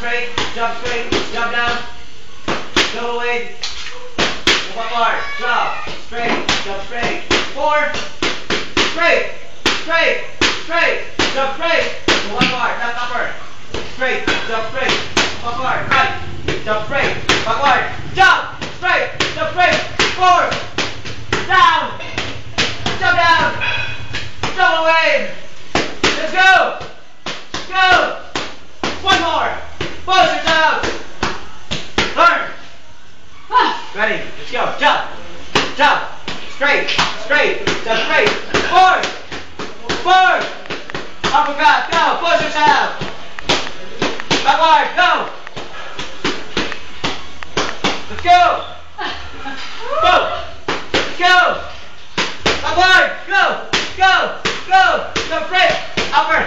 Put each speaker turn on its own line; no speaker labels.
straight, jump down, double weight, one more, drop, straight, jump straight, 4, straight, jump straight, one more, jump upward, straight, jump straight, one more, right, jump straight, backward, jump straight, 4, down, jump down, double weight, let's go, one more, push yourself, learn, ready, let's go, jump, straight, jump straight, 4, uppercut, go, push yourself, backward, go, let's go, backward, go, jump straight, upward,